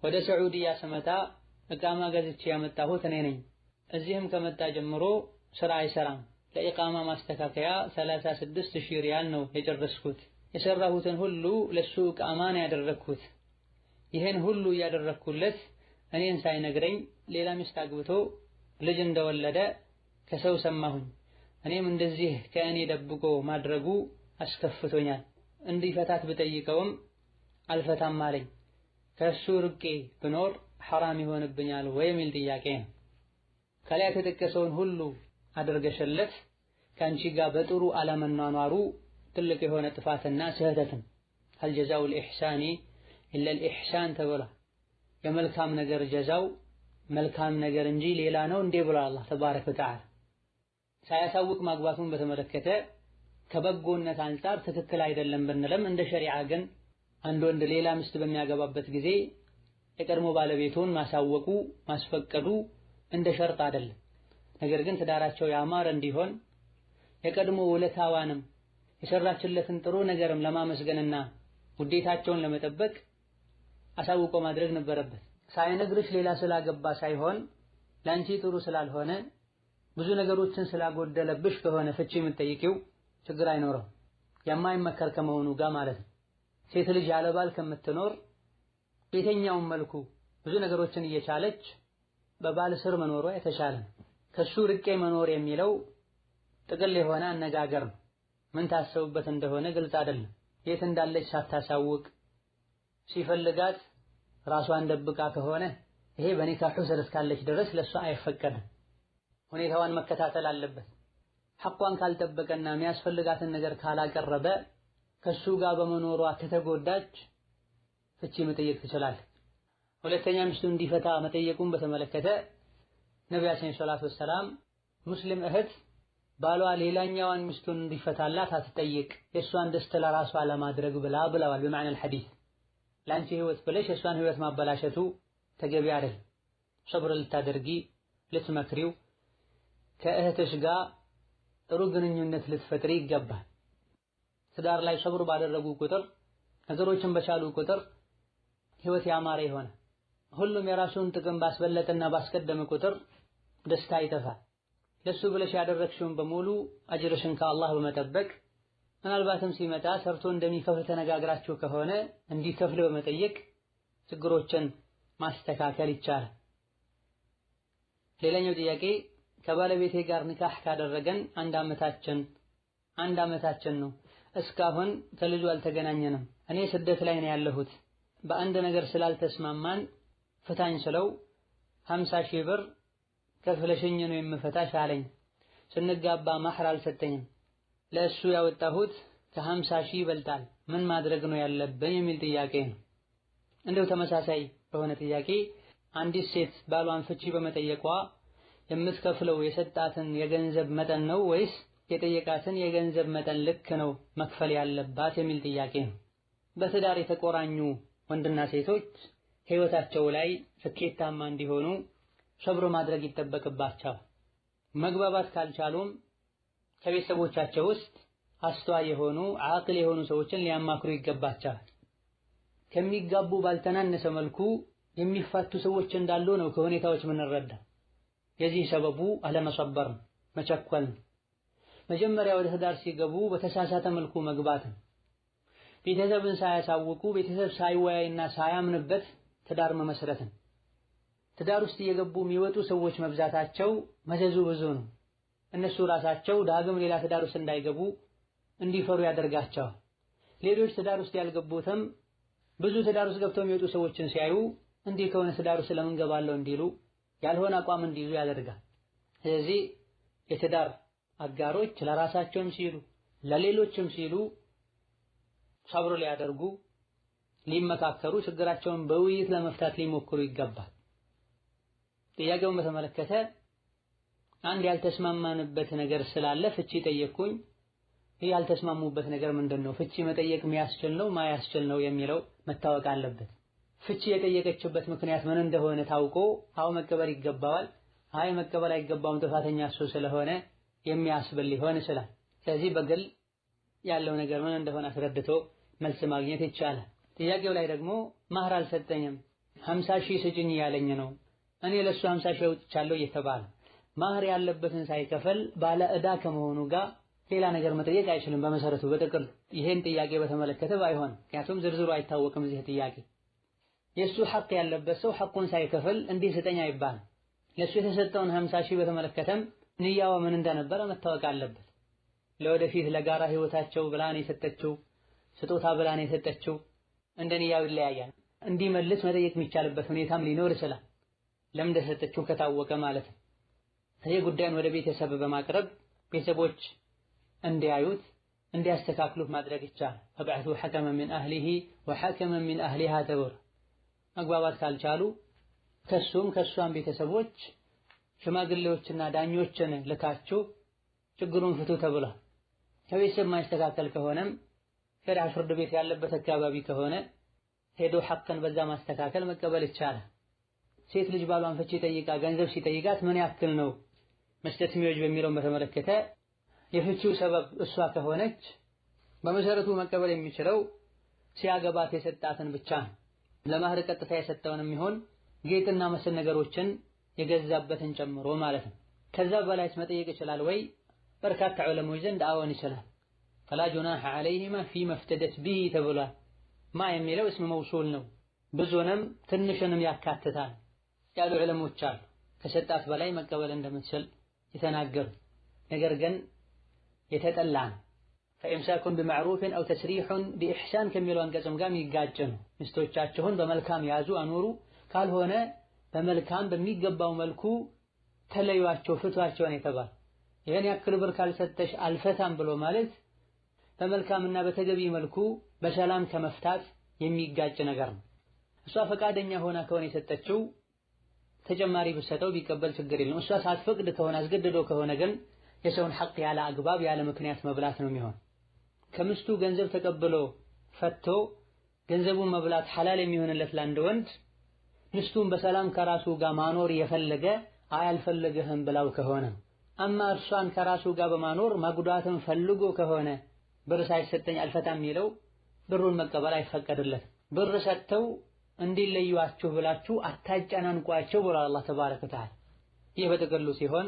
ወደ ሰዑዲያ ስመጣ እቃማ ገዝቼ ያመጣሁት እኔ ነኝ። እዚህም ከመጣ ጀምሮ ስራ አይሰራም። ለኢቃማ ማስተካከያ 36000 ሪያል ነው የጨረስኩት። የሰራሁትን ሁሉ ለሱ እቃማን ያደረኩት። ይሄን ሁሉ ያደረኩለት እኔን ሳይነግረኝ ሌላ ሚስት አግብቶ ልጅ እንደወለደ ከሰው ሰማሁኝ። እኔም እንደዚህ ከእኔ ደብቆ ማድረጉ አስከፍቶኛል። እንዲፈታት ብጠይቀውም አልፈታም አለኝ። ከሱ ርቄ ብኖር ሐራም ይሆንብኛል ወይ የሚል ጥያቄ ነው። ከላይ የተጠቀሰውን ሁሉ አድርገሽለት ከአንቺ ጋር በጥሩ አለመኗኗሩ ትልቅ የሆነ ጥፋትና ስህተትን هل جزاء الإحسان إلا الإحسان ተብሏል። የመልካም ነገር ጀዛው መልካም ነገር እንጂ ሌላ ነው እንዴ ብሏል አላህ ተባረከ ወተዓላ። ሳያሳውቅ ማግባቱን በተመለከተ ከበጎነት አንፃር ትክክል አይደለም ብንለም እንደ ሸሪዓ ግን አንድ ወንድ ሌላ ሚስት በሚያገባበት ጊዜ የቀድሞ ባለቤቱን ማሳወቁ ማስፈቀዱ እንደ ሸርጥ አይደለም። ነገር ግን ትዳራቸው ያማረ እንዲሆን የቀድሞ ውለታዋንም የሰራችለትን ጥሩ ነገርም ለማመስገንና ውዴታቸውን ለመጠበቅ አሳውቆ ማድረግ ነበረበት። ሳይነግርሽ ሌላ ስላገባ ሳይሆን ላንቺ ጥሩ ስላልሆነ ብዙ ነገሮችን ስላጎደለብሽ ከሆነ ፍቺ የምትጠይቂው ችግር አይኖርም። የማይመከር ከመሆኑ ጋር ማለት ነው። ሴት ልጅ ያለ ባል ከምትኖር በየትኛውም መልኩ ብዙ ነገሮችን እየቻለች በባል ስር መኖሯ የተሻለ ነው። ከሱ ርቄ መኖር የሚለው ጥቅል የሆነ አነጋገር ነው። ምን ታሰቡበት እንደሆነ ግልጽ አይደለም። የት እንዳለች ሳታሳውቅ ሲፈልጋት ራሷን ደብቃ ከሆነ ይሄ በኒካሁ ስር እስካለች ድረስ ለሷ አይፈቀድም። ሁኔታዋን መከታተል አለበት። ሐቋን ካልጠበቀና የሚያስፈልጋትን ነገር ካላቀረበ ከሱ ጋር በመኖሯ ከተጎዳች ፍቺ መጠየቅ ትችላለች። ሁለተኛ ሚስቱ እንዲፈታ መጠየቁን በተመለከተ ነብያችን ሰለላሁ ዐለይሂ ወሰለም ሙስሊም እህት ባሏ ሌላኛዋን ሚስቱን እንዲፈታላት አትጠይቅ የሷን ደስታ ለራሷ ለማድረግ ብለዋል በመعنى الحديث። ላንቺ ህይወት ብለሽ የሷን ህይወት ማበላሸቱ ተገቢ አይደል። ሶብር ልታደርጊ ልትመክሪው ከእህትሽ ጋር ጥሩ ግንኙነት ልትፈጥሪ ይገባል። ትዳር ላይ ሶብር ባደረጉ ቁጥር ነገሮችን በቻሉ ቁጥር ህይወት ያማረ ይሆናል። ሁሉም የራሱን ጥቅም ባስበለጠና ባስቀደመ ቁጥር ደስታ ይጠፋል። ለሱ ብለሽ ያደረግሽውን በሙሉ አጅርሽን ከአላህ በመጠበቅ ምናልባትም ሲመጣ ሰርቶ እንደሚከፍል ተነጋግራችሁ ከሆነ እንዲከፍል በመጠየቅ ችግሮችን ማስተካከል ይቻላል። ሌላኛው ጥያቄ ከባለቤቴ ጋር ኒካህ ካደረገን አንድ አመታችን ነው። እስካሁን ከልጁ አልተገናኘንም። እኔ ስደት ላይ ነው ያለሁት። በአንድ ነገር ስላልተስማማን ፍታኝ ስለው 50,000 ብር ከፍለሽኝ ነው የምፈታሽ አለኝ። ስንጋባ ማህር አልሰጠኝም። ለእሱ ያወጣሁት ከ50,000 ይበልጣል። ምን ማድረግ ነው ያለብኝ የሚል ጥያቄ ነው። እንደው ተመሳሳይ በሆነ ጥያቄ አንዲት ሴት ባሏን ፍቺ በመጠየቋ የምትከፍለው የሰጣትን የገንዘብ መጠን ነው ወይስ የጠየቃትን የገንዘብ መጠን ልክ ነው መክፈል ያለባት የሚል ጥያቄ ነው። በትዳር የተቆራኙ ወንድና ሴቶች ህይወታቸው ላይ ስኬታማ እንዲሆኑ ሰብር ማድረግ ይጠበቅባቸዋል። መግባባት ካልቻሉም ከቤተሰቦቻቸው ውስጥ አስተዋይ የሆኑ አቅል የሆኑ ሰዎችን ሊያማክሩ ይገባቸዋል። ከሚጋቡ ባልተናነሰ መልኩ የሚፋቱ ሰዎች እንዳሉ ነው ከሁኔታዎች ምንረዳ። የዚህ ሰበቡ አለመሰበር መቸኮል። መጀመሪያ ወደ ትዳር ሲገቡ በተሳሳተ መልኩ መግባት፣ ቤተሰብን ሳያሳውቁ ቤተሰብ ሳይወያይና ሳያምንበት ትዳር መመስረት። ትዳር ውስጥ እየገቡ የሚወጡ ሰዎች መብዛታቸው መዘዙ ብዙ ነው። እነሱ ራሳቸው ዳግም ሌላ ትዳር ውስጥ እንዳይገቡ እንዲፈሩ ያደርጋቸዋል። ሌሎች ትዳር ውስጥ ያልገቡትም ብዙ ትዳር ውስጥ ገብተው የሚወጡ ሰዎችን ሲያዩ እንዲህ ከሆነ ትዳር ውስጥ ለምን ገባለሁ እንዲሉ ያልሆነ አቋም እንዲይዙ ያደርጋል። ስለዚህ የትዳር አጋሮች ለራሳቸውም ሲሉ ለሌሎችም ሲሉ ሰብር ሊያደርጉ ሊመካከሩ ችግራቸውን በውይይት ለመፍታት ሊሞክሩ ይገባል። ጥያቄውን በተመለከተ አንድ ያልተስማማንበት ነገር ስላለ ፍቺ ጠየቅኩኝ። ይህ ያልተስማሙበት ነገር ምንድነው? ፍቺ መጠየቅ የሚያስችል ነው ማያስችል ነው የሚለው መታወቅ አለበት። ፍቺ የጠየቀችበት ምክንያት ምን እንደሆነ ታውቆ አው መቀበል ይገባዋል፣ አይ መቀበል አይገባውም ጥፋተኛ እሱ ስለሆነ የሚያስብል ሊሆን ይችላል። ስለዚህ በግል ያለው ነገር ምን እንደሆነ አስረድቶ መልስ ማግኘት ይቻላል። ጥያቄው ላይ ደግሞ ማህር አልሰጠኝም 50 ሺህ ስጭኝ ያለኝ ነው እኔ ለሱ 50 ሺህ አውጥቻለሁ እየተባለ ማህር ያለበትን ሳይከፈል ባለ ዕዳ ከመሆኑ ጋር ሌላ ነገር መጠየቅ አይችልም። በመሰረቱ በጥቅል ይሄን ጥያቄ በተመለከተ ባይሆን ምክንያቱም ዝርዝሩ አይታወቅም። እዚህ ጥያቄ የሱ ሐቅ ያለበት ሰው ሐቁን ሳይከፍል እንዲህ ስጠኝ አይባልም። ለሱ የተሰጠውን 50 ሺህ በተመለከተም ንያው ምን እንደነበረ መታወቅ አለበት። ለወደፊት ለጋራ ህይወታቸው ብላን የሰጠችው ስጦታ ብላን የሰጠችው እንደ ንያው ይለያያል። እንዲመልስ መጠየቅ የሚቻልበት ሁኔታም ሊኖር ይችላል። ለምን እንደሰጠችው ከታወቀ ማለት ነው። ይሄ ጉዳይን ወደ ቤተሰብ በማቅረብ ቤተሰቦች እንዲያዩት እንዲያስተካክሉት ማድረግ ይቻላል። ፈበዕቱ ሐከመን ሚን አህሊሂ ወሐከመን ሚን አህሊሃ ተብሎ መግባባት ካልቻሉ ከሱም ከሷም ቤተሰቦች ሽማግሌዎችና ዳኞችን ልካችሁ ችግሩን ፍቱ ተብሏል። ከቤተሰብ ማይስተካከል ከሆነም ሸሪዓ ፍርድ ቤት ያለበት አካባቢ ከሆነ ሄዶ ሐቅን በዛ ማስተካከል መቀበል ይቻላል። ሴት ልጅ ባሏን ፍቺ ጠይቃ ገንዘብ ሲጠይቃት ምን ያክል ነው መስጠት የሚወጅ በሚለው በተመለከተ የፍቺው ሰበብ እሷ ከሆነች በመሰረቱ መቀበል የሚችለው ሲያገባት የሰጣትን ብቻ ነው። ለማህር ቀጥታ የሰጠውንም ይሆን ጌጥና መሰል ነገሮችን የገዛበትን ጨምሮ ማለት ነው። ከዛ በላይስ መጠየቅ ይችላል ወይ? በርካታ ዑለሞች ዘንድ አዎን ይችላል። ፈላ ጁናሐ ዐለይሂማ ፊማ እፍተደት ቢሂ ተብሏል። ማ የሚለው እስም መውሱል ነው። ብዙንም ትንሽንም ያካትታል ያሉ ዑለሞች አሉ። ከሰጣት በላይ መቀበል እንደምትችል የተናገሩ ነገር ግን የተጠላ ነው። ፈኢምሳኩን ቢመዕሩፍን አው ተስሪሑን ቢኢሕሳን ከሚለው አንቀጽም ጋር የሚጋጭ ነው። ሚስቶቻችሁን በመልካም ያዙ አኖሩ፣ ካልሆነ በመልካም በሚገባው መልኩ ተለዩዋቸው፣ ፍቷቸውን የተባለ ይሄን ያክል ብር ካልሰጠሽ አልፈታም ብሎ ማለት በመልካምና በተገቢ መልኩ በሰላም ከመፍታት የሚጋጭ ነገር ነው። እሷ ፈቃደኛ ሆና ከሆነ የሰጠችው ተጨማሪ ብሰጠው ቢቀበል ችግር የለም። እሷ ሳትፈቅድ ከሆነ አስገድዶ ከሆነ ግን የሰውን ሐቅ ያለ አግባብ ያለ ምክንያት መብላት ነው የሚሆን። ከምስቱ ገንዘብ ተቀብሎ ፈቶ ገንዘቡን መብላት ሐላል የሚሆንለት ለአንድ ወንድ ምስቱን በሰላም ከራሱ ጋር ማኖር የፈለገ አያልፈልግህም ብላው ከሆነ አማ እርሷን ከራሱ ጋር በማኖር ማጉዳትን ፈልጎ ከሆነ ብር ሳይሰጠኝ አልፈታም የሚለው ብሩን መቀበል አይፈቀድለት። ብር ሰጥተው እንዲለዩአችሁ ብላችሁ አታጨናንቋቸው ብሏል አላህ ተባረከ ወተዓላ። ይህ በጥቅሉ ሲሆን